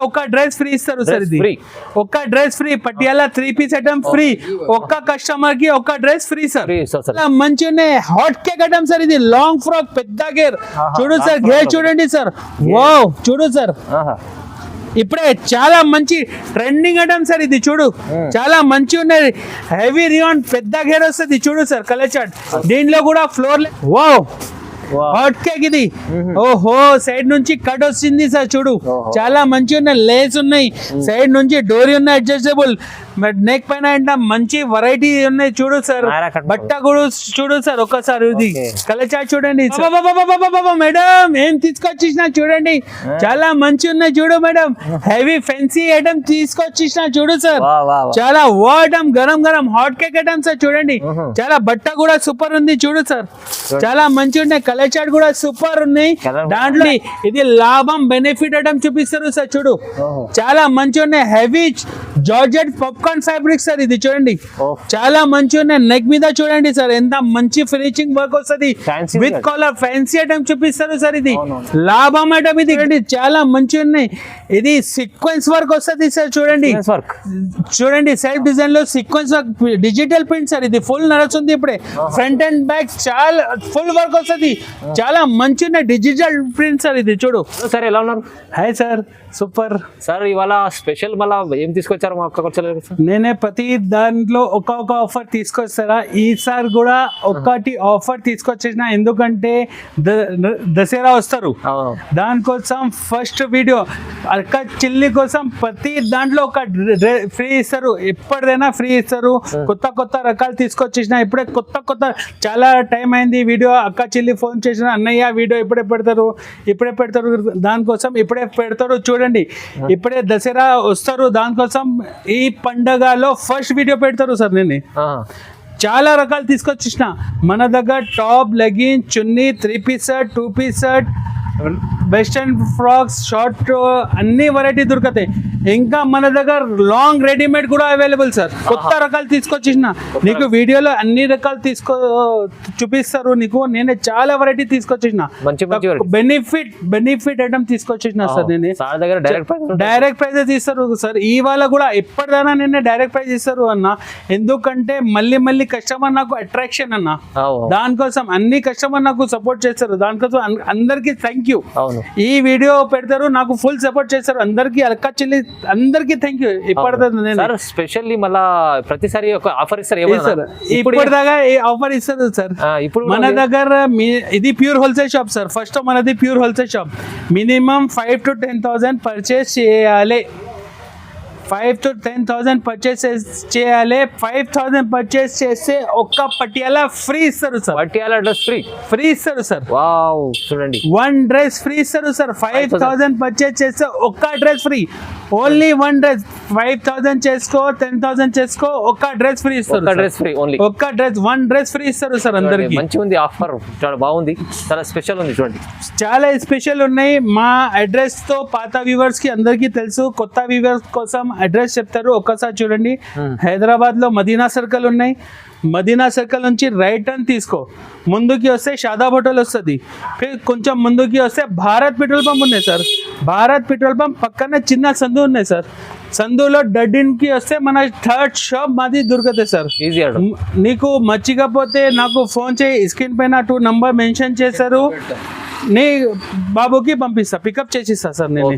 ఒక dress free ఇస్తారు sir. ఇది ఒక్క dress free. Patiala 3 piece item free. ఒక్క కస్టమర్ కి ఒక డ్రెస్ ఫ్రీ సార్. మంచిగా హాట్ కేక్ ఐటమ్ సార్. ఇది లాంగ్ ఫ్రాక్ పెద్ద గేర్ చూడు సార్. గేర్ చూడండి సార్. వావ్ చూడు సార్. ఇప్పుడే చాలా మంచి ట్రెండింగ్ ఐటమ్ సార్. ఇది చూడు చాలా మంచి ఉన్నది. హెవీ రియాన్ పెద్ద గేర్ వస్తుంది చూడు సార్. కలర్ చార్ట్ దీంట్లో కూడా ఫ్లోర్. వావ్ హాట్ కేక్ ఇది. ఓహో సైడ్ నుంచి కట్ వచ్చింది సార్. చూడు చాలా మంచి ఉన్నాయి. లేస్ ఉన్నాయి సైడ్ నుంచి. డోరీ ఉన్నాయి అడ్జస్టబుల్. నెక్ పైన అంటే మంచి వెరైటీ ఉన్నాయి చూడు సార్. బట్ట కూడా చూడు సార్ ఒక్కసారి. ఇది కలర్ చార్ట్ చూడండి మేడం. ఏం తీసుకొచ్చేసిన చూడండి. చాలా మంచి ఉన్నాయి చూడు మేడం. హెవీ ఫెన్సీ ఐటమ్ తీసుకొచ్చేసిన చూడు సార్. చాలా ఐటమ్ గరం గరం హాట్ కేక్ ఐటమ్ సార్. చూడండి చాలా బట్ట కూడా సూపర్ ఉంది చూడు సార్. చాలా మంచి ఉన్నాయి. కలర్ చార్ట్ కూడా సూపర్ ఉన్నాయి. దాంట్లో ఇది లాభం బెనిఫిట్ ఐటమ్ చూపిస్తారు సార్. చూడు చాలా మంచి ఉన్నాయి. Heavy georgette popcorn fabric sir. ఇది చూడండి చాలా మంచి ఉన్నాయి. నెక్ మీద చూడండి సార్ ఎంత మంచి ఫినిషింగ్ వర్క్ వస్తుంది. విత్ కాలర్ ఫ్యాన్సీ ఐటమ్ చూపిస్తారు సార్. ఇది లాభం ఐటమ్. ఇది చాలా మంచి ఉన్నాయి. ఇది సీక్వెన్స్ వర్క్ వస్తుంది సార్. చూడండి చూడండి సెల్ఫ్ డిజైన్ లో sequence work digital print sir. ఇది ఫుల్ నడుస్తుంది ఇప్పుడే. ఫ్రంట్ అండ్ బ్యాక్ చాలా ఫుల్ వర్క్ వస్తుంది. చాలా మంచి డిజిటల్ ప్రింట్ సార్. ఇది చూడు సార్. ఎలా ఉన్నారు? Hi sir. Super sir. ఇవాళ స్పెషల్ మళ్ళా ఏం తీసుకొచ్చారు మా నేనే ప్రతి దాంట్లో ఒక ఆఫర్ తీసుకొస్తారా. ఈసారి కూడా ఒకటి ఆఫర్ తీసుకొచ్చేసిన. ఎందుకంటే దసరా వస్తారు దానికోసం ఫస్ట్ వీడియో అక్క చిల్లి కోసం ప్రతి దాంట్లో ఒక ఫ్రీ ఇస్తారు. ఎప్పటిదైనా ఫ్రీ ఇస్తారు. కొత్త రకాలు తీసుకొచ్చేసిన. ఇప్పుడే కొత్త చాలా టైం అయింది వీడియో. అక్క చిల్లి ఫోన్ చేసిన అన్నయ్య వీడియో ఇప్పుడే పెడతారు దానికోసం ఇప్పుడే పెడతారు. చూడండి ఇప్పుడే దసరా వస్తారు దానికోసం ఈ పండగలో ఫస్ట్ వీడియో పెడతారు సార్. నేను చాలా రకాలు తీసుకొచ్చిన. మన దగ్గర top, legging, chunni, 3 piece shirt, 2 piece shirt, western frocks, short అన్ని వెరైటీ దొరుకుతాయి. ఇంకా మన దగ్గర లాంగ్ రెడీమేడ్ కూడా అవైలబుల్ సార్. కొత్త రకాలు తీసుకొచ్చేసిన. నీకు వీడియోలో అన్ని రకాలు చూపిస్తారు నీకు. నేను చాలా వెరైటీ తీసుకొచ్చేసిన. బెనిఫిట్ ఐటమ్ తీసుకొచ్చేసిన సార్. నేను డైరెక్ట్ ప్రైజెస్ ఇస్తారు సార్. ఇవాళ కూడా ఎప్పటిదైనా నేను డైరెక్ట్ ప్రైజ్ ఇస్తారు అన్న. ఎందుకంటే మళ్ళీ కస్టమర్ నాకు అట్రాక్షన్ అన్న. దానికోసం అన్ని కస్టమర్ నాకు సపోర్ట్ చేస్తారు. దానికోసం అందరికి థ్యాంక్ యూ. ఈ వీడియో పెడతారు నాకు ఫుల్ సపోర్ట్ చేస్తారు. అందరికి అక్క చెల్లి అందరికి థ్యాంక్ యూ. ఇప్పటిదాకా స్పెషల్లీ మళ్ళా ప్రతిసారి ఒక ఆఫర్ ఇస్తారు. ఇప్పటిదాకా ఆఫర్ ఇస్తారు సార్. ఇప్పుడు మన దగ్గర ఇది pure wholesale shop sir. First మనది pure wholesale shop. Minimum 5,000 to 10,000 purchase చేయాలి. 5,000 to 10,000 పర్చేస్ చేయాలి. 5,000 పర్చేస్ చేస్తే ఒక్క పటియాలా ఫ్రీ ఇస్తారు సార్. పటియాలా డ్రెస్ ఫ్రీ ఇస్తారు సార్. వావ్ చూడండి 1 డ్రెస్ ఫ్రీ ఇస్తారు సార్. 5,000 పర్చేస్ చేస్తే ఒక్క డ్రెస్ ఫ్రీ. Only 1 dress. 5,000 చేసుకో 10,000 చేసుకో ఒక్క డ్రెస్ ఫ్రీ ఇస్తారు. ఒక్క డ్రెస్ 1 డ్రెస్ ఫ్రీ ఇస్తారు సార్ అందరికి. మంచిగా ఉంది ఆఫర్. చాలా బాగుంది. చాలా స్పెషల్ ఉంది చూడండి. చాలా స్పెషల్ ఉన్నాయి. మా అడ్రస్ తో పాత వ్యూవర్స్ కి అందరికి తెలుసు. కొత్త వ్యూవర్స్ కోసం అడ్రస్ చెప్తారు. ఒక్కసారి చూడండి. హైదరాబాద్ లో మదీనా సర్కిల్ ఉన్నాయి. మదీనా సర్కిల్ నుంచి రైట్ టర్న్ తీసుకో. ముందుకి వస్తే షాదాబ్ హోటల్ వస్తుంది. కొంచెం ముందుకి వస్తే భారత్ పెట్రోల్ పంప్ ఉన్నాయి సార్. భారత్ పెట్రోల్ పంప్ పక్కనే చిన్న సందు ఉన్నాయి సార్. సందులో డడ్డిన్కి వస్తే మన 3rd షాప్ మాది దొరుకుతాయి సార్. నీకు మర్చికపోతే నాకు ఫోన్ చేయి. స్క్రీన్ పైన 2 నంబర్ మెన్షన్ చేశారు. నీ బాబుకి పంపిస్తా. పికప్ చేసిస్తా సార్. నేను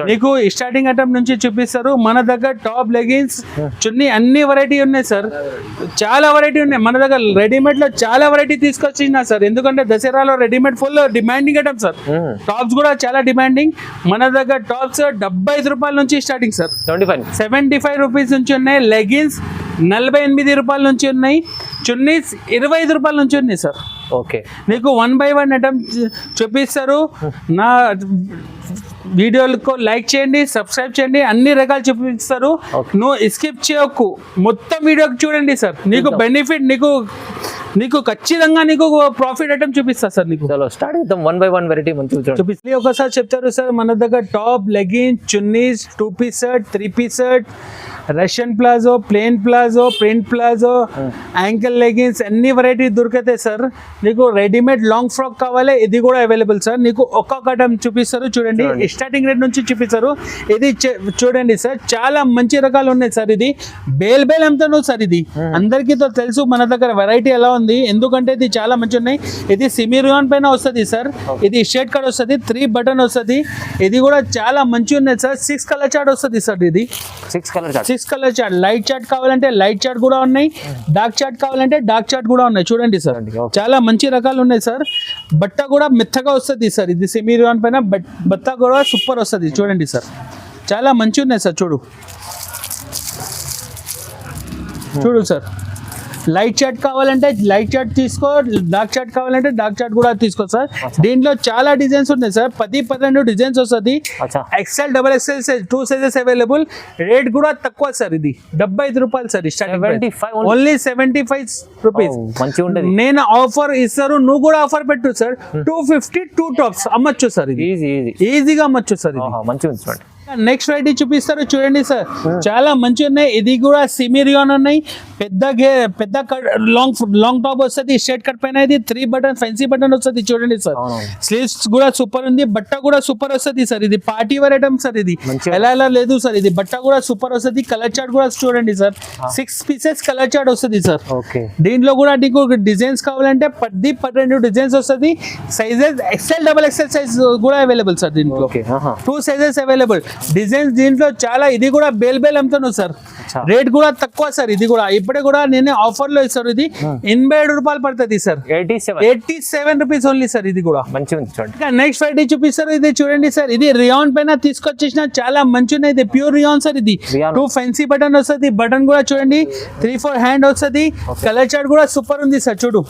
నీకు స్టార్టింగ్ ఐటమ్ నుంచి చూపిస్తారు. మన దగ్గర టాప్, లెగిన్స్, చున్నీ అన్ని వెరైటీ ఉన్నాయి సార్. చాలా వెరైటీ ఉన్నాయి మన దగ్గర. రెడీమేడ్ లో చాలా వెరైటీ తీసుకొచ్చిన సార్. ఎందుకంటే దసరాలో readymade full demanding item sir. Tops కూడా చాలా డిమాండింగ్. మన దగ్గర టాప్స్ 75 రూపాయల నుంచి స్టార్టింగ్ సార్. 75 రూపీస్ నుంచి ఉన్నాయి. లెగిన్స్ 48 రూపాయల నుంచి ఉన్నాయి. చున్నీస్ 25 రూపాయల నుంచి ఉన్నాయి సార్. ఓకే నీకు 1 by 1 ఐటమ్ చూపిస్తారు. నా వీడియోలకు లైక్ చేయండి, సబ్స్క్రైబ్ చేయండి. అన్ని రకాలు చూపిస్తారు. నువ్వు స్కిప్ చేయకు. మొత్తం వీడియో చూడండి సార్. నీకు బెనిఫిట్ నీకు ఖచ్చితంగా నీకు ప్రాఫిట్ ఐటమ్ చూపిస్తా సార్. నీకు స్టార్ట్ చేద్దాం. 1 by 1 వెరైటీ చూపిస్తే ఒకసారి చెప్తారు సార్. మన దగ్గర top, legging, chunnis, 2 piece shirt, 3 piece shirt, Russian palazzo, plain palazzo, print palazzo, ankle leggings అన్ని వెరైటీ దొరుకుతాయి సార్. నీకు రెడీమేడ్ లాంగ్ ఫ్రాక్ కావాలి, ఇది కూడా అవైలబుల్ సార్. నీకు ఒక్కొక్క ఐటమ్ చూపిస్తారు చూడండి, స్టార్టింగ్ రేట్ నుంచి చూపిస్తారు. ఇది చూడండి సార్, చాలా మంచి రకాలు ఉన్నాయి సార్. ఇది బేల్ అమ్ముతాను సార్. ఇది అందరికీ తెలుసు మన దగ్గర వెరైటీ ఎలా ఉంది, ఎందుకంటే ఇది చాలా మంచి ఉన్నాయి. ఇది సిమిరియాన్ పైన వస్తుంది సార్. ఇది షేడ్ కట్ వస్తుంది, 3 బటన్ వస్తుంది. ఇది కూడా చాలా మంచి ఉన్నాయి సార్. 6 కలర్ చార్ట్ వస్తుంది సార్. ఇది 6 కలర్ చార్ట్. లైట్ చార్ట్ కావాలంటే లైట్ చార్ట్ కూడా ఉన్నాయి, డార్క్ చార్ట్ కావాలంటే డార్క్ చార్ట్ కూడా ఉన్నాయి. చూడండి సార్, చాలా మంచి రకాలు ఉన్నాయి సార్. బట్ట కూడా మెత్తగా వస్తుంది సార్. ఇది సిమిరియాన్ పైన బట్ట కూడా సూపర్ వస్తుంది. చూడండి సార్, చాలా మంచి ఉన్నాయి సార్. చూడు సార్, లైట్ చార్ట్ కావాలంటే లైట్ చార్ట్ తీసుకో, డార్క్ చార్ట్ కావాలంటే డార్క్ చార్ట్ కూడా తీసుకో సార్. దీంట్లో చాలా డిజైన్స్ ఉన్నాయి సార్, 10-12 డిజైన్స్ వస్తుంది. XL, XXL size 2 sizes available. Rate కూడా తక్కువ సార్. ఇది 75 రూపాయలు సార్. Only 75 rupees. నేను ఆఫర్ ఇస్తారు, నువ్వు కూడా ఆఫర్ పెట్టు సార్. 250 2 tops అమ్మచ్చు sir. ఇది ఈజీగా అమ్మచ్చు సార్. ఇది నెక్స్ట్ వెరైటీ చూపిస్తారు చూడండి సార్, చాలా మంచి ఉన్నాయి. ఇది కూడా సిమిరియాన్ ఉన్నాయి. పెద్ద లాంగ్ టాప్ వస్తుంది, స్ట్రైట్ కట్ పైన. ఇది 3 బటన్ ఫ్యాన్సీ బటన్ వస్తుంది. చూడండి సార్, స్లీవ్స్ కూడా సూపర్ ఉంది, బట్ట కూడా సూపర్ వస్తుంది సార్. ఇది పార్టీ వేర్ ఐటమ్ సార్. ఇది ఎలా లేదు సార్. ఇది బట్ట కూడా సూపర్ వస్తుంది. కలర్ చార్ట్ కూడా చూడండి సార్, 6 పీసెస్ కలర్ చార్ట్ వస్తుంది సార్. దీంట్లో కూడా నీకు డిజైన్స్ కావాలంటే 10-12 డిజైన్స్ వస్తుంది. సైజెస్ XL, XXL సైజ్ కూడా అవైలబుల్ సార్. దీంట్లో 2 సైజెస్ అవైలబుల్. డిజైన్స్ దీంట్లో చాలా. ఇది కూడా బేల్ అమ్ముతాను సార్. రేట్ కూడా తక్కువ సార్. ఇది కూడా ఇప్పుడే కూడా నేను ఆఫర్ లో ఇస్తారు. ఇది 87 రూపాయలు పడుతుంది సార్. 87 rupees only sir. ఇది కూడా మంచిగా. నెక్స్ట్ వెరైటీ చూపిస్తారు. ఇది చూడండి సార్, ఇది రియాన్ పైన తీసుకొచ్చేసిన చాలా మంచి ఉన్నాయి. ఇది ప్యూర్ రియాన్ సార్. ఇది 2 ఫ్యాన్సీ బటన్ వస్తుంది. బటన్ కూడా చూడండి 3-4 హ్యాండ్ వస్తుంది. కలర్ చార్ట్ కూడా సూపర్ ఉంది సార్. చూడు,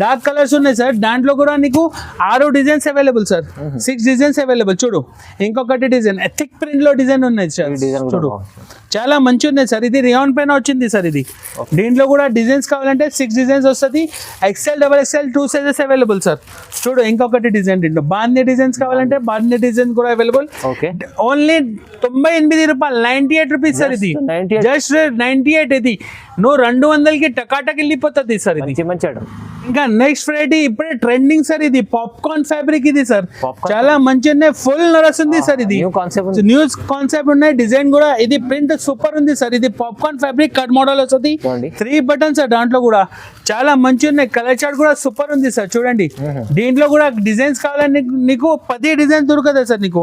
డార్క్ కలర్స్ ఉన్నాయి సార్. దాంట్లో కూడా నీకు 6 designs available sir. 6 designs available. చూడు, ఇంకొకటి డిజైన్ థిక్ ప్రింట్ లో డిజైన్ ఉన్నాయి సార్. చూడు, చాలా మంచి ఉన్నాయి సార్. ఇది రియాన్ పైన వచ్చింది సార్. ఇది దీంట్లో కూడా డిజైన్స్ కావాలంటే 6 డిజైన్స్ వస్తుంది. XL, XXL 2 sizes available sir. చూడు, ఇంకొకటి డిజైన్. దీంట్లో బాందీ డిజైన్స్ కావాలంటే బాందీ డిజైన్ కూడా అవైలబుల్. ఓన్లీ 98 రూపాయలు, 98 రూపీస్ సార్. ఇది జస్ట్ 98. ఇది నువ్వు 200కి టకాటకి వెళ్ళిపోతుంది సార్. ఇది ఇంకా నెక్స్ట్ వెరైటీ ఇప్పుడే ట్రెండింగ్ సార్. ఇది పాప్కార్న్ ఫ్యాబ్రిక్. ఇది సార్ చాలా మంచి ఉన్నాయి. ఫుల్ నడుస్తుంది సార్. ఇది న్యూ కాన్సెప్ట్ ఉన్నాయి. డిజైన్ కూడా ఇది ప్రింట్ సూపర్ ఉంది సార్. ఇది పాప్కార్న్ ఫ్యాబ్రిక్ కట్ మోడల్ వస్తుంది. 3 బటన్స్ సార్. దాంట్లో కూడా చాలా మంచి ఉన్నాయి. కలర్ చార్ట్ కూడా సూపర్ ఉంది సార్. చూడండి, దీంట్లో కూడా డిజైన్స్ కావాలంటే నీకు 10 డిజైన్ దొరుకుతాయి సార్ నీకు.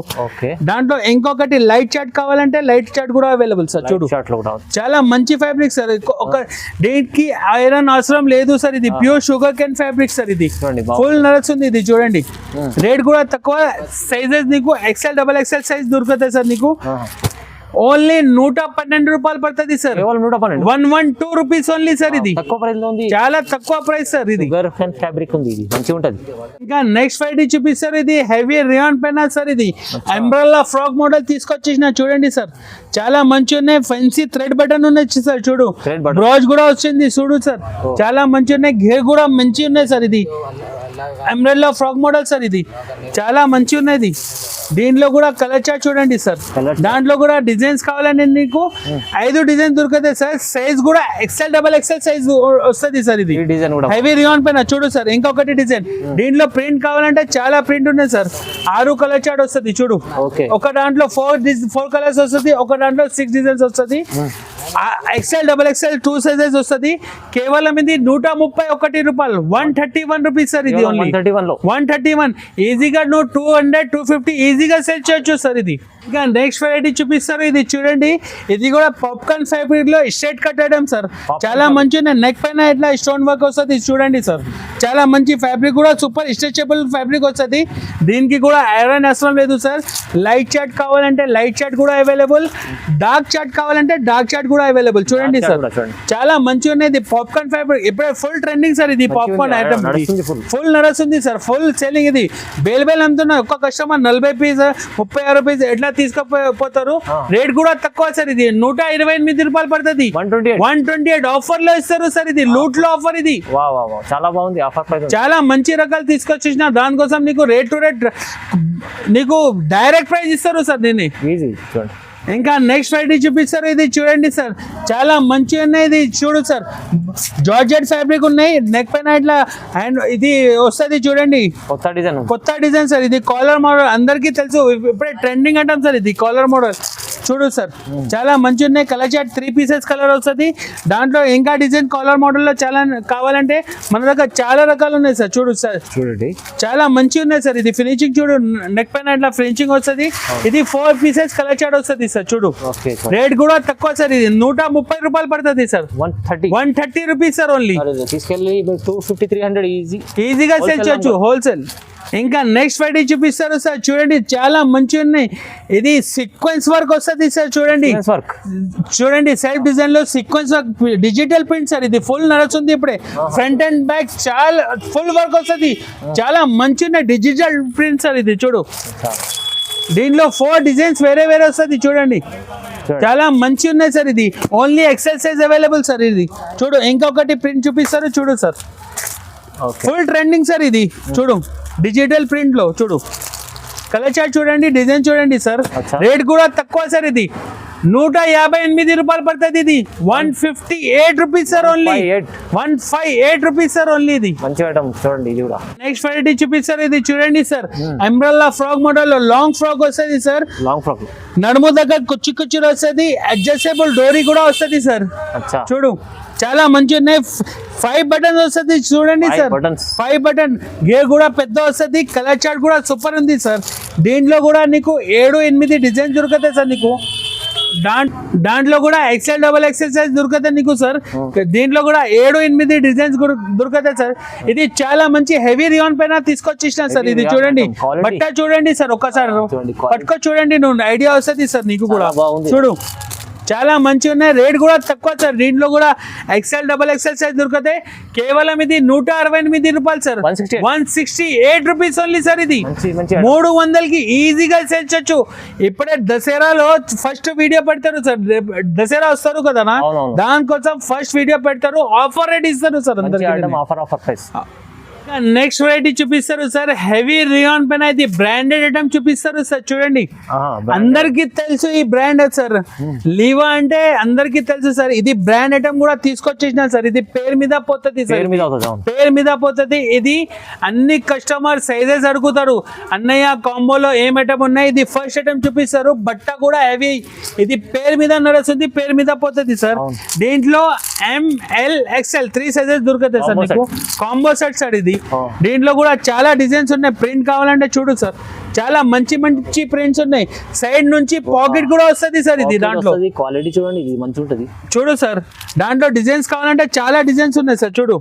దాంట్లో ఇంకొకటి లైట్ చార్ట్ కావాలంటే లైట్ చార్ట్ కూడా అవైలబుల్ సార్. చూడు, చాలా మంచి ఫ్యాబ్రిక్ సార్. ఒక దీనికి ఐరన్ అవసరం లేదు సార్. ఇది pure sugar cane fabric sir. ఇది ఫుల్ నడుస్తుంది. ఇది చూడండి, రేట్ కూడా తక్కువ. సైజెస్ నీకు XL, XXL సైజ్ దొరుకుతాయి సార్ నీకు. ఓన్లీ 112 రూపాయలు పడుతుంది సార్. 112 rupees only sir. ఇది చాలా తక్కువ ప్రైస్ సార్. ఇది ఫ్యాబ్రిక్ ఉంది, మంచిగా ఉంటది. ఇంకా నెక్స్ట్ వెరైటీ చూపిస్తారు. ఇది హెవీ రియాన్ పైన సార్. ఇది అంబ్రెల్లా ఫ్రాక్ మోడల్ తీసుకొచ్చేసిన. చూడండి సార్, చాలా మంచి ఉన్నాయి. ఫెన్సీ థ్రెడ్ బటన్ ఉన్నాయి సార్. చూడు, బ్రౌజ్ కూడా వచ్చింది. చూడు సార్, చాలా మంచి ఉన్నాయి. గేర్ కూడా మంచి ఉన్నాయి సార్. ఇది అంబ్రెల్లా ఫ్రాక్ మోడల్ సార్. ఇది చాలా మంచి ఉన్నది. దీంట్లో కూడా కలర్ చార్ట్ చూడండి సార్. దాంట్లో కూడా డిజైన్స్ కావాలంటే నీకు 5 డిజైన్ దొరుకుతాయి సార్. సైజ్ కూడా XL, XXL సైజ్ వస్తుంది సార్. ఇది హెవీ రియాన్ పైన. చూడు సార్, ఇంకొకటి డిజైన్. దీంట్లో ప్రింట్ కావాలంటే చాలా ప్రింట్ ఉన్నాయి సార్. 6 కలర్ చార్ట్ వస్తుంది. చూడు, ఒక దాంట్లో 4 కలర్స్ వస్తుంది, ఒక దాంట్లో 6 డిజైన్స్ వస్తుంది. XL, XXL 2 సైజెస్ వస్తుంది. కేవలం ఇది 131 రూపాయలు, 131 రూపీస్ సార్. ఇది ఓన్లీ 131. ఈజీగా నువ్వు 200, 250 ఈజీగా సెల్ చేయొచ్చు సార్. ఇది ఇంకా నెక్స్ట్ వెరైటీ చూపిస్తారు. ఇది చూడండి, ఇది కూడా పాప్కార్న్ ఫ్యాబ్రిక్ లో స్ట్రైట్ కట్ ఐటమ్ సార్. చాలా మంచి నెక్ పైన ఇట్లా స్టోన్ వర్క్ వస్తుంది. చూడండి సార్, చాలా మంచి ఫ్యాబ్రిక్ కూడా సూపర్ స్ట్రెచబుల్ ఫ్యాబ్రిక్ వస్తుంది. దీనికి కూడా ఐరన్ అవసరం లేదు సార్. లైట్ చార్ట్ కావాలంటే లైట్ చార్ట్ కూడా అవైలబుల్. డార్క్ చార్ట్ కావాలంటే డార్క్ చార్ట్ కూడా అవైలబుల్. చూడండి సార్, చాలా మంచి ఉన్నాయి. పాప్కార్న్ ఫ్యాబ్రిక్ ఇప్పుడే ఫుల్ ట్రెండింగ్ సార్. ఇది పాప్కార్న్ ఐటమ్ ఫుల్ నడుస్తుంది సార్. Full selling. ఇది బేల్ అమ్ముతున్నా. ఒక్క కస్టమర్ 40 పీస్ 36 పీస్ ఎట్లా తీసుకుపోతారు. రేట్ కూడా తక్కువ సార్. ఇది 128 రూపాయలు పడుతుంది. 128 ఆఫర్ లో ఇస్తారు సార్. ఇది లూట్ లో ఆఫర్. ఇది చాలా బాగుంది ఆఫర్. చాలా మంచి రకాలు తీసుకొచ్చేసిన. దానికోసం నీకు రేట్ టు రేట్ నీకు డైరెక్ట్ ప్రైస్ ఇస్తారు సార్. దీన్ని ఇంకా నెక్స్ట్ వెరైటీ చూపిస్తారు, ఇది చూడండి సార్, చాలా మంచిగా ఉన్నాయి. ఇది చూడు సార్, జార్జెట్ ఫ్యాబ్రిక్ ఉన్నాయి, నెక్ పైన ఇట్లా అండ్ ఇది వస్తుంది చూడండి, కొత్త డిజైన్ సార్. ఇది కాలర్ మోడల్ అందరికీ తెలుసు, ఇప్పుడే ట్రెండింగ్ అంటాం సార్. ఇది కాలర్ మోడల్ చూడు సార్, చాలా మంచి ఉన్నాయి. కలర్ చార్ట్ 3 పీసెస్ కలర్ వస్తుంది. దాంట్లో ఇంకా డిజైన్ కాలర్ మోడల్లో చాలా కావాలంటే మన దగ్గర చాలా రకాలు ఉన్నాయి సార్. చూడు సార్, చూడండి చాలా మంచిగా ఉన్నాయి సార్. ఇది ఫినిషింగ్ చూడు, నెక్ పైన ఇట్లా ఫినిషింగ్ వస్తుంది. ఇది 4 పీసెస్ కలర్ చార్ట్ వస్తుంది సార్. చూడు రేట్ కూడా తక్కువ సార్. ఇది 130 రూపాయలు పడుతుంది సార్. 130 rupees sir only. తీసుకెళ్ళి 250-300 ఈజీగా సేల్ చేయొచ్చు హోల్సేల్. ఇంకా నెక్స్ట్ వెరైటీ చూపిస్తారు సార్, చూడండి చాలా మంచిగా ఉన్నాయి. ఇది సీక్వెన్స్ వర్క్ వస్తుంది సార్. చూడండి సెల్ఫ్ డిజైన్ లో sequence work, digital print sir. ఇది ఫుల్ నడుస్తుంది ఇప్పుడే, ఫ్రంట్ అండ్ బ్యాక్ చాలా ఫుల్ వర్క్ వస్తుంది. చాలా మంచి ఉన్నాయి, డిజిటల్ ప్రింట్ సార్. ఇది చూడు, దీంట్లో 4 డిజైన్స్ వేరే వేరే వస్తుంది చూడండి, చాలా మంచి ఉన్నాయి సార్. ఇది only XL size available sir. ఇది చూడు, ఇంకొకటి ప్రింట్ చూపిస్తారు చూడు సార్, ఫుల్ ట్రెండింగ్ సార్. ఇది చూడు, డిజిటల్ ప్రింట్ లో చూడు, కలర్ చార్ట్ చూడండి, డిజైన్ చూడండి సార్. రేట్ కూడా తక్కువ సార్. ఇది 158 రూపాయలు పడుతుంది. ఇది 158 rupees sir only. 158 rupees sir only. ఇది మంచి ఐటమ్ చూడండి. ఇది కూడా నెక్స్ట్ వెరైటీ చూపిస్తారు, ఇది చూడండి సార్, అంబ్రెల్లా ఫ్రాక్ మోడల్ లో లాంగ్ ఫ్రాక్ వస్తుంది సార్. లాంగ్ ఫ్రాక్ నడుము దగ్గర కుచ్చి వస్తుంది, అడ్జస్టబుల్ డోరీ కూడా వస్తుంది సార్. చూడు చాలా మంచి ఉన్నాయి. 5 బటన్స్ వస్తుంది చూడండి సార్, 5 బటన్. గేర్ కూడా పెద్ద వస్తుంది, కలర్ చార్ట్ కూడా సూపర్ ఉంది సార్. దీంట్లో కూడా నీకు 7-8 డిజైన్ దొరుకుతాయి సార్ నీకు. దాంట్లో కూడా XL XXL సైజ్ దొరుకుతాయి నీకు సార్. దీంట్లో కూడా 7-8 డిజైన్స్ దొరుకుతాయి సార్. ఇది చాలా మంచి హెవీ రియాన్ పైన తీసుకొచ్చేసిన సార్. ఇది చూడండి, బట్ట చూడండి సార్, ఒక్కసారి పట్టుకో చూడండి, నువ్వు ఐడియా వస్తుంది సార్ నీకు కూడా. చూడు చాలా మంచిగా ఉన్నాయి, రేట్ కూడా తక్కువ సార్. దీంట్లో కూడా XL XXL సైజ్ దొరుకుతాయి. కేవలం ఇది 168 రూపాయలు సార్. 168 rupees only sir. ఇది 300కి ఈజీగా సేల్ చేయొచ్చు. ఇప్పుడే దసరాలో ఫస్ట్ వీడియో పెడతారు సార్, దసరా వస్తారు కదా, దానికోసం ఫస్ట్ వీడియో పెడతారు, ఆఫర్ రేట్ ఇస్తారు సార్ అందరికీ. Offer price. నెక్స్ట్ వెరైటీ చూపిస్తారు సార్, హెవీ రియాన్ పైన ఇది బ్రాండెడ్ ఐటమ్ చూపిస్తారు సార్. చూడండి, అందరికి తెలుసు ఈ బ్రాండ్ సార్, లీవా అంటే అందరికి తెలుసు సార్. ఇది బ్రాండ్ ఐటమ్ కూడా తీసుకొచ్చేసిన సార్. ఇది పేరు మీద పోతుంది సార్, పేరు మీద పోతుంది. ఇది అన్ని కస్టమర్ సైజెస్ అడుగుతారు, అన్నయ్య కాంబోలో ఏం ఐటమ్ ఉన్నాయి. ఇది ఫస్ట్ ఐటమ్ చూపిస్తారు, బట్ట కూడా హెవీ. ఇది పేరు మీద నడుస్తుంది, పేరు మీద పోతుంది సార్. దీంట్లో ML XL 3 సైజెస్ దొరుకుతాయి సార్ మీకు. కాంబో సెట్ సార్ ఇది. దీంట్లో కూడా చాలా డిజైన్స్ ఉన్నాయి, ప్రింట్ కావాలంటే చూడు సార్, చాలా మంచి మంచి ప్రింట్స్ ఉన్నాయి. సైడ్ నుంచి పాకెట్ కూడా వస్తుంది సార్. ఇది దాంట్లో క్వాలిటీ చూడండి, ఇది మంచి ఉంటుంది. చూడు సార్, దాంట్లో డిజైన్స్ కావాలంటే చాలా డిజైన్స్ ఉన్నాయి సార్. చూడు,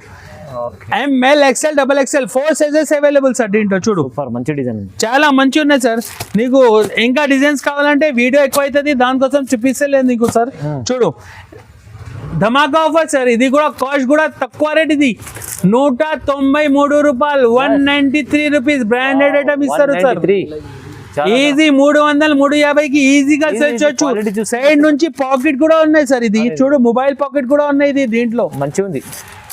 ML XL XXL 4 sizes available sir. దీంట్లో చూడు మంచి డిజైన్, చాలా మంచి ఉన్నాయి సార్. నీకు ఇంకా డిజైన్స్ కావాలంటే వీడియో ఎక్కువ అవుతుంది, దానికోసం చూపిస్తలేదు నీకు సార్. చూడు, ధమాకా ఆఫర్ సార్. ఇది కూడా కాస్ట్ కూడా తక్కువ రేట్. ఇది 193 రూపాయలు, 193 రూపీస్ బ్రాండెడ్ ఐటమ్ ఇస్తారు సార్. ఈజీ 300-350కి ఈజీగా సేల్ చేయొచ్చు. సైడ్ నుంచి పాకెట్ కూడా ఉన్నాయి సార్. ఇది చూడు, మొబైల్ పాకెట్ కూడా ఉన్నాయి. ఇది దీంట్లో మంచిగా ఉంది.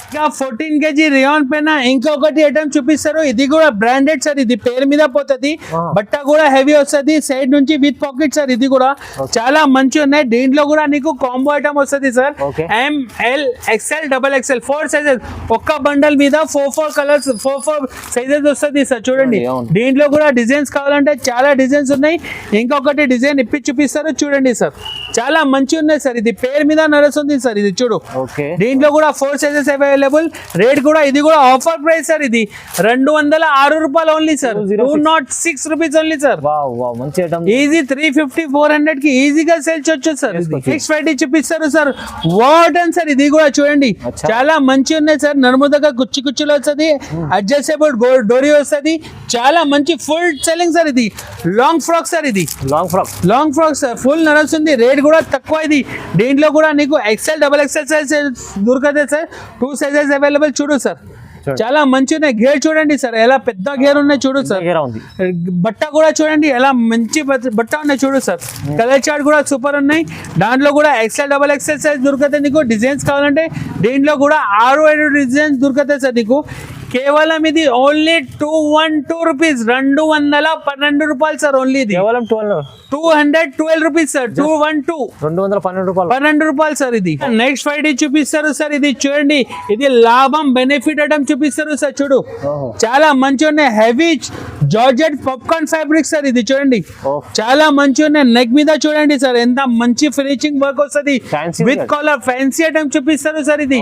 ఇంకా 14 kg రియాన్ పైన ఇంకొకటి ఐటమ్ చూపిస్తారు. ఇది కూడా బ్రాండెడ్ సార్. ఇది పేరు మీద పోతుంది, బట్ట కూడా హెవీ వస్తుంది, సైడ్ నుంచి విత్ పాకెట్ సార్. ఇది కూడా చాలా మంచి ఉన్నాయి. దీంట్లో కూడా నీకు కాంబో ఐటమ్ వస్తుంది sir. ML XL XXL 4 sizes, ఒక్క బండల్ మీద 4 కలర్స్ 4 సైజెస్ వస్తుంది సార్. చూడండి, దీంట్లో కూడా డిజైన్స్ కావాలంటే చాలా డిజైన్స్ ఉన్నాయి. ఇంకొకటి డిజైన్ ఇప్పి చూపిస్తారు చూడండి సార్, చాలా మంచి ఉన్నాయి సార్. ఇది పేరు మీద నడుస్తుంది సార్. ఇది చూడు, దీంట్లో కూడా 4 సైజెస్ అవైలబుల్. రేట్ కూడా ఇది కూడా ఆఫర్ ప్రైస్ సార్. ఇది 206 రూపాయలు only sir. 206 rupees only sir. Easy 350-400 కి ఈజీగా సేల్ చేయొచ్చు సార్. నెక్స్ట్ వెరైటీ చూపిస్తారు సార్, వాటన్ సార్. ఇది కూడా చూడండి, చాలా మంచి ఉన్నాయి సార్. నడుము దగ్గర కుచ్చులు వస్తుంది, అడ్జస్టబుల్ డోరీ వస్తుంది, చాలా మంచి ఫుల్ సెల్లింగ్ సార్. ఇది లాంగ్ ఫ్రాక్ సార్. ఇది లాంగ్ ఫ్రాక్ సార్, ఫుల్ నడుస్తుంది. రేట్ కూడా తక్కువ. ఇది దీంట్లో కూడా నీకు XL XXL సైజ్ దొరుకుతాయి సార్. 2 sizes available. చూడు సార్, చాలా మంచి ఉన్నాయి. గేర్ చూడండి సార్, ఎలా పెద్ద గేర్ ఉన్నాయి చూడు సార్. బట్ట కూడా చూడండి, ఎలా మంచి బట్ట ఉన్నాయి చూడు సార్. కలర్ చార్ట్ కూడా సూపర్ ఉన్నాయి. దాంట్లో కూడా XL XXL సైజ్ దొరుకుతాయి నీకు. డిజైన్స్ కావాలంటే దీంట్లో కూడా 6-7 డిజైన్స్ దొరుకుతాయి సార్ నీకు. కేవలం ఇది ఓన్లీ 212 రూపీస్, 212 రూపాయలు సార్. ఓన్లీ ఇది కేవలం 212 రూపీస్ సార్. 212 212 రూపాయలు, 12 రూపాయలు సార్. ఇది నెక్స్ట్ ఫ్రైడే చూపిస్తారు సార్. ఇది చూడండి, ఇది లాభం బెనిఫిట్ ఐటమ్ చూపిస్తారు సార్. చూడు చాలా మంచిగా ఉన్నాయి. Heavy georgette popcorn fabric sir. ఇది చూడండి చాలా మంచిగా ఉన్నాయి. నెక్ మీద చూడండి సార్ ఎంత మంచి ఫినిషింగ్ వర్క్ వస్తుంది. విత్ కాలర్ ఫ్యాన్సీ ఐటమ్ చూపిస్తారు సార్. ఇది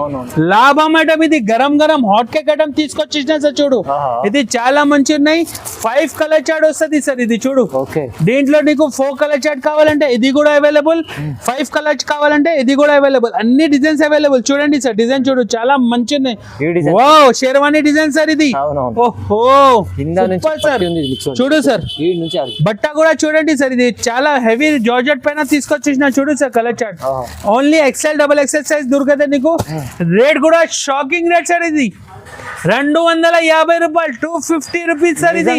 లాభం ఐటమ్. ఇది గరం గరం హాట్ కేక్ ఐటమ్ తీసుకొచ్చేసిన సార్. చూడు ఇది చాలా మంచి ఉన్నాయి. 5 కలర్ చార్ట్ వస్తుంది సార్. ఇది చూడు దీంట్లో నీకు 4 కలర్ చార్ట్ కావాలంటే ఇది కూడా అవైలబుల్, 5 కలర్స్ కావాలంటే ఇది కూడా అవైలబుల్. అన్ని డిజైన్స్ అవైలబుల్. చూడండి సార్ డిజైన్ చూడు చాలా మంచి ఉన్నాయి. Wow sherwani design sir. ఇది ఓహో సూపర్ సార్. చూడు సార్ బట్ట కూడా చూడండి సార్. ఇది చాలా హెవీ జార్జెట్ పైన తీసుకొచ్చేసిన. చూడు sir colour chart. Only XL XXL size దొరుకుతుంది నీకు. రేట్ కూడా షాకింగ్ రేట్ సార్. ఇది 250 రూపాయలు, 250 రూపీస్ సార్. ఇది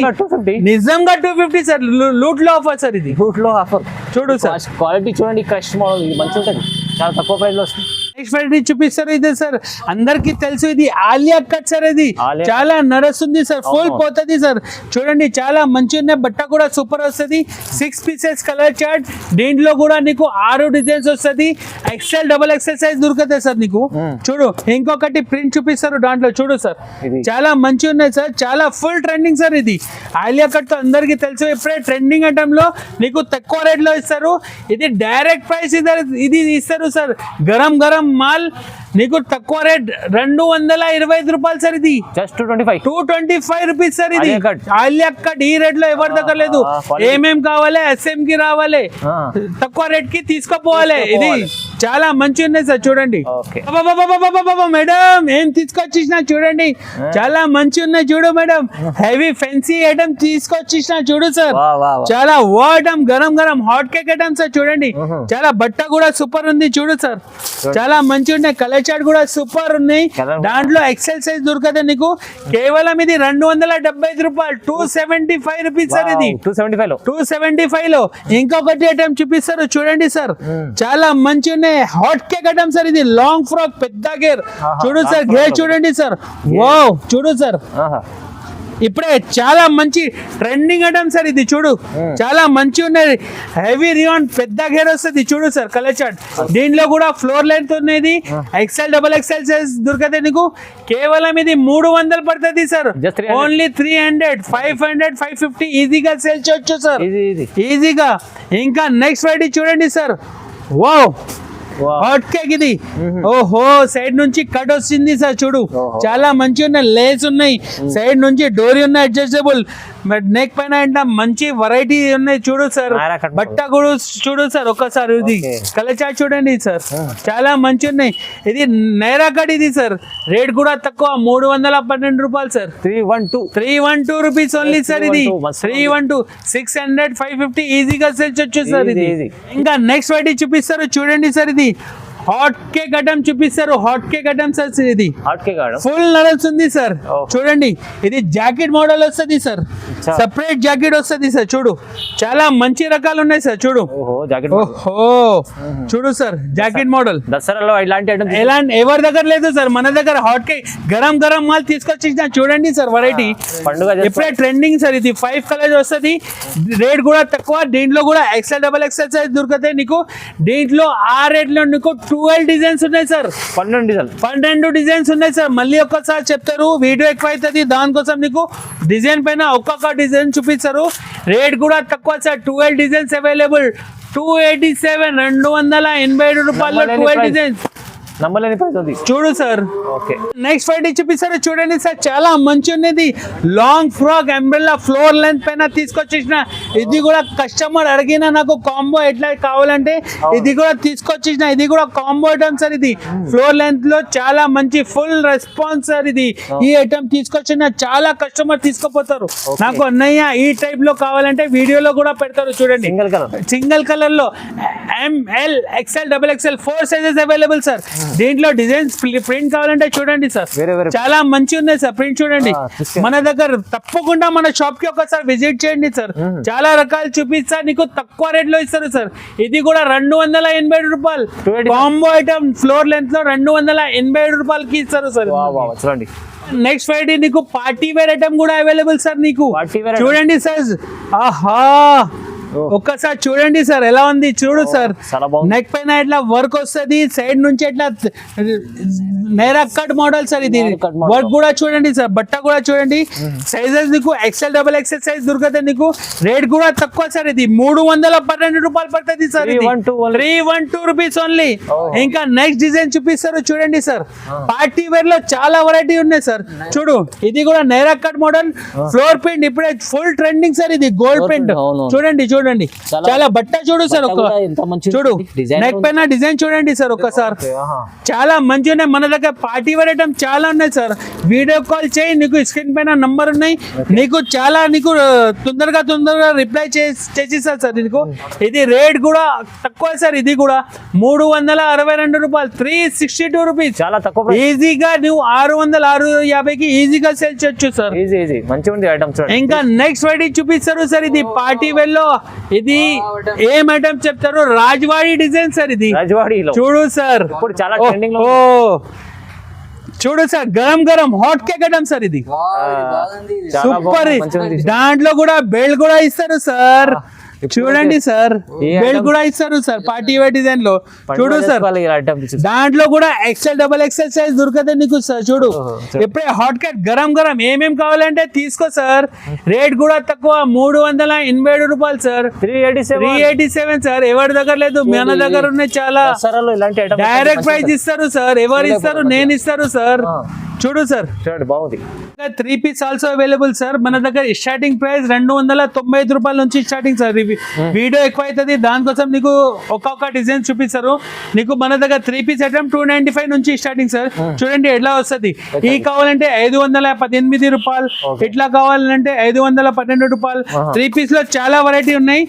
నిజంగా 250 సార్. లూట్ లో ఆఫర్ సార్. ఇది లూట్ లో ఆఫర్. చూడు సార్ క్వాలిటీ చూడండి, క్రష్ మోడల్ మంచిగా ఉంటుంది, చాలా తక్కువ ప్రైస్ లో వస్తుంది. నెక్స్ట్ వెరైటీ చూపిస్తారు. ఇది సార్ అందరికి తెలుసు, ఇది ఆలియా కట్ సార్. ఇది చాలా నడుస్తుంది సార్, ఫుల్ పోతుంది సార్. చూడండి చాలా మంచి ఉన్నాయి. బట్ట కూడా సూపర్ వస్తుంది. 6 పీసెస్ కలర్ చార్ట్. దీంట్లో కూడా నీకు 6 డిజైన్స్ వస్తుంది. XL XXL సైజ్ దొరుకుతాయి సార్ నీకు. చూడు ఇంకొకటి ప్రింట్ చూపిస్తారు దాంట్లో. చూడు సార్ చాలా మంచి ఉన్నాయి సార్. చాలా ఫుల్ ట్రెండింగ్ సార్. ఇది ఆలియా కట్ తో అందరికి తెలుసు. ఇప్పుడే ట్రెండింగ్ ఐటమ్ లో నీకు తక్కువ రేట్ లో ఇస్తారు. ఇది డైరెక్ట్ ప్రైస్ ఇది ఇస్తారు సార్. గరం గరం మాల్ నీకు తక్కువ రేట్ 225 రూపాయలు సార్. ఇది జస్ట్ 225 రూపీస్ సార్. ఇది ఆలియా కట్ ఈ రేట్ లో ఎవరి దగ్గర లేదు. ఏమేం కావాలి SM కి రావాలి, తక్కువ రేట్ కి తీసుకుపోవాలి. ఇది చాలా మంచి ఉన్నాయి సార్. చూడండి మేడం ఏం తీసుకొచ్చేసిన చూడండి, చాలా మంచి ఉన్నాయి. చూడు మేడం హెవీ ఫెన్సీ ఐటమ్ తీసుకొచ్చేసిన. చూడు సార్ చాలా ఐటమ్ గరం గరం హాట్ కేక్ ఐటమ్ సార్. చూడండి చాలా బట్ట కూడా సూపర్ ఉంది. చూడు సార్ చాలా మంచి ఉన్నాయి. కలర్ చార్ట్ కూడా సూపర్ ఉన్నాయి. దాంట్లో XL సైజ్ దొరకదు నీకు. కేవలం ఇది 275 రూపాయలు, 275 రూపీస్ సార్. ఇది 275 లో ఇంకొకటి ఐటమ్ చూపిస్తారు. చూడండి సార్ చాలా మంచి ఉన్నాయి. Hot cake item sir. ఇది లాంగ్ ఫ్రాక్ పెద్ద గేర్. చూడు సార్ గేర్ చూడండి సార్. వావ్ చూడు సార్ ఇప్పుడే చాలా మంచి ట్రెండింగ్ ఐటమ్ సార్. ఇది చూడు చాలా మంచి ఉన్నది. హెవీ రియాన్ పెద్ద గేర్ వస్తుంది. చూడు సార్ కలర్ చార్ట్. దీంట్లో కూడా ఫ్లోర్ లెంత్ ఉన్నది. XL XXL సైజ్ దొరకదు నీకు. కేవలం ఇది 300 పడుతుంది సార్. ఓన్లీ 300, 500, 550 ఈజీగా సేల్ చేయొచ్చు సార్. ఈజీగా. ఇంకా నెక్స్ట్ వెరైటీ చూడండి సార్. Wow hot cake. ఇది ఓహో సైడ్ నుంచి కట్ వచ్చింది సార్. చూడు చాలా మంచి ఉన్నాయి. లేస్ ఉన్నాయి, సైడ్ నుంచి డోరీ ఉన్నాయి, అడ్జస్టబుల్. నెక్ పైన ఏంట మంచి వెరైటీ ఉన్నాయి. చూడు సార్ బట్ట కూడా చూడు సార్ ఒకసారి. ఇది కలర్ చార్ట్ చూడండి సార్ చాలా మంచి ఉన్నాయి. ఇది నైరా కట్. ఇది సార్ రేట్ కూడా తక్కువ, 312 రూపాయలు సార్. 312 rupees only sir. ఇది 312, 600, 550 ఈజీగా సేల్ చేయొచ్చు సార్. ఇది ఇంకా నెక్స్ట్ వెరైటీ చూపిస్తారు. చూడండి సార్ ఇది హాట్ కేక్ ఐటమ్ చూపిస్తారు. Hot cake item sir. ఇది ఫుల్ నడుస్తుంది సార్. చూడండి ఇది జాకెట్ మోడల్ వస్తుంది సార్. సెపరేట్ జాకెట్ వస్తుంది సార్. చూడు చాలా మంచి రకాలు ఉన్నాయి సార్. చూడు ఓహో చూడు సార్ జాకెట్ మోడల్. దసరాలో ఇలాంటి ఎవరి దగ్గర లేదు సార్, మన దగ్గర హాట్ కేక్ గరం గరం మాల్ తీసుకొచ్చేసిన. చూడండి సార్ వెరైటీ ఇప్పుడే ట్రెండింగ్ సార్. ఇది 5 కలర్స్ వస్తుంది. రేట్ కూడా తక్కువ. దీంట్లో కూడా XL XXL సైజ్ దొరుకుతాయి నీకు. దీంట్లో ఆ రేట్ లో నీకు 12 డిజైన్స్ ఉన్నాయి సార్. 12 డిజైన్స్ ఉన్నాయి సార్. మళ్ళీ ఒక్కసారి చెప్తారు, వీడియో ఎక్కువ అవుతుంది, దానికోసం నీకు డిజైన్ పైన ఒక్కొక్క డిజైన్ చూపిస్తారు. రేట్ కూడా తక్కువ సార్. 12 designs available. 287, 287 రూపాయలు 12 డిజైన్స్. చూడు సార్ నెక్స్ట్ వెరైటీ చూపిస్తారు. చూడండి సార్ చాలా మంచి ఉన్నది. Long frock umbrella floor length పైన తీసుకొచ్చేసిన. ఇది కూడా కస్టమర్ అడిగిన నాకు కాంబో ఎట్లా కావాలంటే ఇది కూడా తీసుకొచ్చేసిన. ఇది కూడా కాంబో ఐటమ్ సార్. ఇది ఫ్లోర్ లెంత్ లో చాలా మంచి ఫుల్ రెస్పాన్స్ సార్. ఇది ఈ ఐటమ్ తీసుకొచ్చిన చాలా కస్టమర్ తీసుకుపోతారు. నాకు అన్నయ్య ఈ టైప్ లో కావాలంటే వీడియోలో కూడా పెడతారు. చూడండి సింగిల్ కలర్ లో ML XL XXL 4 sizes available sir. దీంట్లో డిజైన్స్ ప్రింట్ కావాలంటే చూడండి సార్, వేరే చాలా మంచి ఉన్నాయి సార్. ప్రింట్ చూడండి, తీసుకెళ్ళి. మన దగ్గర తప్పకుండా మన షాప్ కి ఒకసారి విజిట్ చేయండి సార్. చాలా రకాలు చూపిస్తా, నీకు తక్కువ రేట్ లో ఇస్తారు సార్. ఇది కూడా 287 రూపాయలు కాంబో ఐటమ్, ఫ్లోర్ లెంత్ లో 287 రూపాయలకి ఇస్తారు సార్. చూడండి నెక్స్ట్ ఫ్రైడే నీకు పార్టీ వేర్ ఐటమ్ కూడా అవైలబుల్ సార్. నీకు Party wear చూడండి సార్, ఆహా ఒక్కసారి చూడండి సార్ ఎలా ఉంది, చూడు సార్. చాలా బాగుంది. నెక్ పైన ఇట్లా వర్క్ వస్తుంది, సైడ్ నుంచి ఇట్లా నేరా కట్ మోడల్ సార్. ఇది Naira cut model. వర్క్ కూడా చూడండి సార్, బట్ట కూడా చూడండి. సైజెస్ నీకు XL XXL సైజ్ దొరుకుతుంది నీకు. రేట్ కూడా తక్కువ సార్. ఇది 312 రూపాయలు పడుతుంది సార్. 312 rupees only. ఇంకా నెక్స్ట్ డిజైన్ చూపిస్తారు చూడండి సార్. పార్టీ వేర్ లో చాలా వెరైటీ ఉన్నాయి సార్. చూడు, ఇది కూడా నేరా కట్ మోడల్, ఫ్లోర్ ప్రింట్ ఇప్పుడే ఫుల్ ట్రెండింగ్ సార్. ఇది గోల్డ్ ప్రింట్ అవును. చూడండి చూడండి, చాలా బట్ట చూడు సార్. బట్ట కూడా ఎంత మంచిది. చూడు Design నెక్ పైన డిజైన్ చూడండి సార్ ఒక్కసారి. చాలా మంచి ఉన్నాయి మన దగ్గర. పార్టీ వేర్ ఐటమ్ చాలా ఉన్నాయి సార్. వీడియో కాల్ చేయి, నీకు స్క్రీన్ పైన నంబర్ ఉన్నాయి. నీకు చాలా నీకు తొందరగా రిప్లై చేసిస్తారు సార్. నీకు ఇది రేట్ కూడా తక్కువ సార్. ఇది కూడా 362 రూపాయలు, 362 రూపీస్. చాలా తక్కువ. ఈజీగా నువ్వు 650కి ఈజీగా సేల్ చేయొచ్చు సార్. ఈజీ మంచిగా ఉంది ఐటమ్ చూడండి. ఇంకా నెక్స్ట్ వెరైటీ చూపిస్తారు సార్. ఇది పార్టీ వేర్ లో ఇది ఏం ఐటమ్ చెప్తారు, రాజవాడి డిజైన్ సార్. ఇది రాజవాడిలో చూడు సార్, ఇప్పుడు చాలా ట్రెండింగ్ లో చూడు సార్, గరం గరం హాట్ కేక్ ఐటమ్ సార్. ఇది సూపర్. దాంట్లో కూడా బెల్ట్ కూడా ఇస్తారు సార్. చూడండి సార్, బెల్ట్ కూడా ఇస్తారు సార్ పార్టీ వేర్ డిజైన్ లో. చూడు సార్, దాంట్లో కూడా XL XXL సైజ్ దొరుకుతుంది నీకు సార్. చూడు ఇప్పుడే హాట్ కేక్ గరం గరం ఏమేం కావాలంటే తీసుకో సార్. రేట్ కూడా తక్కువ, 387 రూపాయలు సార్. 387 సార్. ఎవరి దగ్గర లేదు, మన దగ్గర ఉన్నాయి చాలా. డైరెక్ట్ ప్రైస్ ఇస్తారు సార్. ఎవరు ఇస్తారు, నేను ఇస్తారు సార్. చూడు సార్, చూడండి బాగుంది. 3 పీస్ ఆల్సో అవైలబుల్ సార్. మన దగ్గర స్టార్టింగ్ ప్రైస్ 295 రూపాయల నుంచి స్టార్టింగ్ సార్. వీడియో ఎక్కువ అవుతుంది, దానికోసం నీకు ఒక్కొక్క డిజైన్ చూపిస్తారు. నీకు మన దగ్గర 3 పీస్ ఐటమ్ 295 నుంచి స్టార్టింగ్ సార్. చూడండి ఎట్లా వస్తుంది. ఈ కావాలంటే 518 రూపాయలు, ఇట్లా కావాలంటే 512 రూపాయలు. 3 పీస్ లో చాలా వెరైటీ ఉన్నాయి.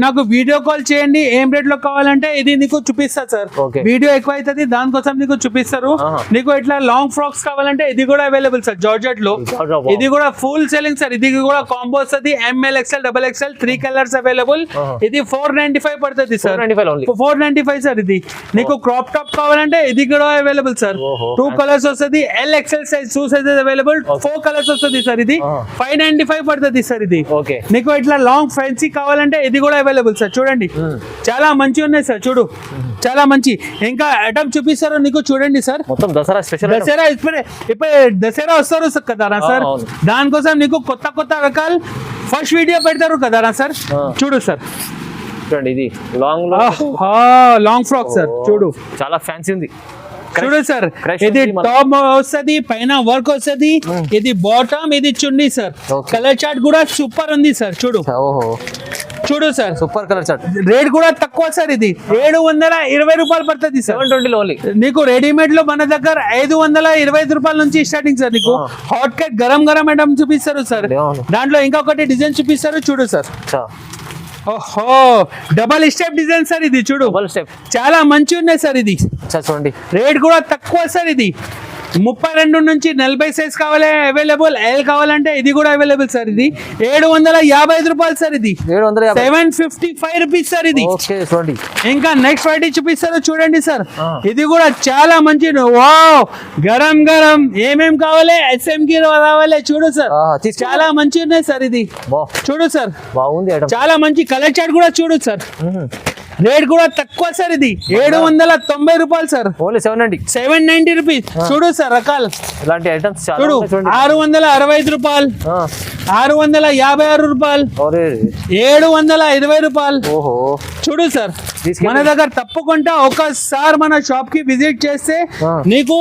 నాకు వీడియో కాల్ చేయండి, ఏం రేట్ లో కావాలంటే ఇది నీకు చూపిస్తా సార్. వీడియో ఎక్కువ అవుతుంది, దానికోసం నీకు చూపిస్తారు. నీకు ఇట్లా లాంగ్ ఫ్రాక్స్ కావాలంటే ఇది కూడా అవైలబుల్ సార్. జార్జెట్ లో ఇది కూడా ఫుల్ సెల్లింగ్ సార్. ఇది కూడా కాంబో వస్తుంది, ML XL XXL 3 colours available. ఇది 495 పడుతుంది సార్. 495 సార్. ఇది నీకు క్రాప్ టాప్ కావాలంటే ఇది కూడా అవైలబుల్ సార్. 2 కలర్స్ వస్తుంది, L XL size 2 sizes available. 4 colours వస్తుంది సార్. ఇది 595 పడుతుంది సార్. ఇది నీకు ఇట్లా లాంగ్ ఫ్యాన్సీ కావాలంటే ఇది కూడా అవైలబుల్ సార్. చూడండి చాలా మంచి ఉన్నాయి సార్. చూడు చాలా మంచి. ఇంకా ఐటమ్ చూపిస్తారు నీకు చూడండి సార్. మొత్తం దసరా స్పెషల్. దసరా ఇప్పుడు దసరా వస్తారు కదా సార్. దానికోసం నీకు కొత్త కొత్త రకాలు ఫస్ట్ వీడియో పెడతారు కదా సార్. చూడు సార్, చూడండి ఇది లాంగ్ ఫ్రాక్ సార్. చూడు చాలా ఫ్యాన్సీ ఉంది. చూడు సార్, ఇది టాప్ వస్తుంది, పైన వర్క్ వస్తుంది. ఇది బాటమ్, ఇది చున్నీ సార్. కలర్ చార్ట్ కూడా సూపర్ ఉంది సార్. చూడు చూడు sir, super colour chart. Rate కూడా తక్కువ సార్. ఇది 720 రూపాయలు పడుతుంది సార్. 720 ఓన్లీ. నీకు రెడీమేడ్ లో మన దగ్గర 525 రూపాయల నుంచి స్టార్టింగ్ సార్. నీకు హాట్ కేక్ గరం గరం ఐటమ్ చూపిస్తారు సార్. దాంట్లో ఇంకొకటి డిజైన్ చూపిస్తారు. చూడు సార్, ఓహో డబల్ స్టెప్ డిజైన్ సార్. ఇది చూడు చాలా మంచి ఉన్నాయి సార్. ఇది చూడండి, రేట్ కూడా తక్కువ సార్. ఇది 32 నుంచి 40 సైజ్ కావాలి అవైలబుల్. ఎల్ కావాలంటే ఇది కూడా అవైలబుల్ సార్. ఇది 755 రూపాయలు సార్. ఇది 755 రూపీస్ సార్. ఇది చూడండి. ఇంకా నెక్స్ట్ వెరైటీ చూపిస్తారు చూడండి సార్. ఇది కూడా చాలా మంచి. వావ్, గరం గరం ఏమేం కావాలి, SM కి రావాలి. చూడు సార్, చాలా మంచి ఉన్నాయి సార్. ఇది చూడు సార్, బాగుంది. చాలా మంచి కలర్ చార్ట్ కూడా చూడు సార్. రేట్ కూడా తక్కువ సార్. ఇది 790 రూపాయలు సార్. Only 790 rupees. చూడు సార్ రకాలు. ఇలాంటి ఐటమ్స్ చూడు 665 రూపాయలు, 656 రూపాయలు, 720 రూపాయలు. చూడు సార్, మన దగ్గర తప్పకుండా ఒకసారి మన షాప్ కి విజిట్ చేస్తే నీకు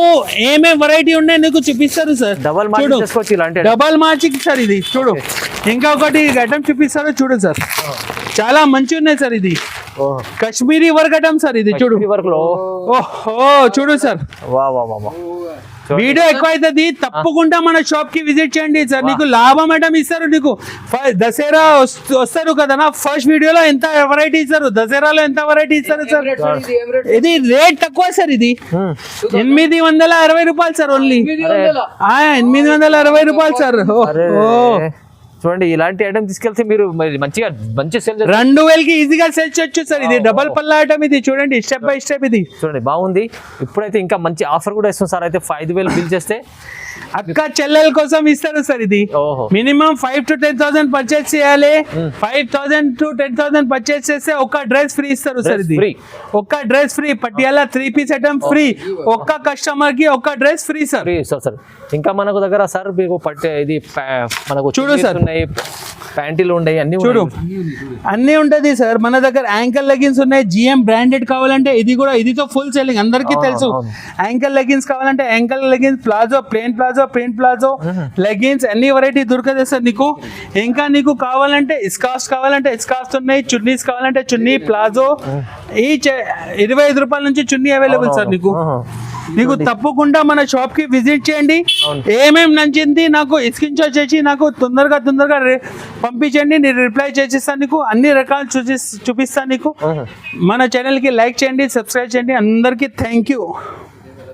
ఏమేం వెరైటీ ఉన్నాయి నీకు చూపిస్తారు సార్. Double marching sir. ఇది చూడు ఇంకొకటి ఐటమ్ చూపిస్తారు. చూడు సార్, చాలా మంచి ఉన్నాయి సార్. ఇది కాశ్మీరీ వర్క్ ఐటమ్ సార్. ఇది చూడు, ఓహో చూడు సార్. వీడియో ఎక్కువ అవుతుంది, తప్పకుండా మన షాప్ కి విజిట్ చేయండి సార్. నీకు లాభం ఐటమ్ ఇస్తారు. నీకు దసరా వస్తారు కదా నా, ఫస్ట్ వీడియోలో ఎంత వెరైటీ ఇస్తారు, దసరాలో ఎంత వెరైటీ ఇస్తారు సార్. ఇది రేట్ తక్కువ సార్, ఇది 860 రూపాయలు సార్, ఓన్లీ 860 రూపాయలు సార్. చూడండి ఇలాంటి ఐటమ్ తీసుకెళ్తే మీరు మంచి సేల్ 2000కి ఈజీగా సేల్ చేయొచ్చు సార్. ఇది డబల్ పల్లా ఐటమ్, ఇది చూడండి స్టెప్ బై స్టెప్. ఇది చూడండి బాగుంది. ఇప్పుడైతే ఇంకా మంచి ఆఫర్ కూడా ఇస్తుంది సార్. అయితే 5000 బిల్ చేస్తే అక్క చెల్లెల కోసం ఇస్తారు సార్. ఇది మినిమం 5 to 10,000 పర్చేస్ చేయాలి. 5,000 to 10,000 పర్చేస్ చేస్తే ఒక్క డ్రెస్ ఫ్రీ ఇస్తారు సార్. ఇది ఒక్క dress free, Patiala 3-piece item free. ఒక్క కస్టమర్ కి ఒక్క డ్రెస్ ఫ్రీ సార్. సార్ ఇంకా మనకు దగ్గర సార్ మీకు ఇది మనకు చూడు సార్, ఉన్నాయి, ప్యాంటీలు ఉన్నాయి, అన్ని చూడు అన్ని ఉంటది సార్ మన దగ్గర. యాంకల్ లెగిన్స్ ఉన్నాయి, జిఎం బ్రాండెడ్ కావాలంటే ఇది కూడా, ఇదితో ఫుల్ సెల్లింగ్ అందరికీ తెలుసు. యాంకల్ లెగిన్స్ కావాలంటే ankle leggings, palazzo, plain palazzo, print palazzo leggings అన్ని వెరైటీ దొరకదు సార్ నీకు. ఇంకా నీకు కావాలంటే స్కార్ఫ్స్ కావాలంటే స్కార్ఫ్స్ ఉన్నాయి, చున్నీస్ కావాలంటే చున్నీ, ప్లాజో ఈ 25 రూపాయల నుంచి చున్నీ అవైలబుల్ సార్ నీకు. నీకు తప్పకుండా మన షాప్ కి విజిట్ చేయండి. ఏమేమి నచ్చింది నాకు స్క్రీన్ షాట్ చేసి నాకు తొందరగా పంపించండి, నేను రిప్లై చేసేస్తాను. నీకు అన్ని రకాలు చూపిస్తాను. నీకు మన ఛానల్ కి లైక్ చేయండి, సబ్స్క్రైబ్ చేయండి. అందరికీ థ్యాంక్ యూ.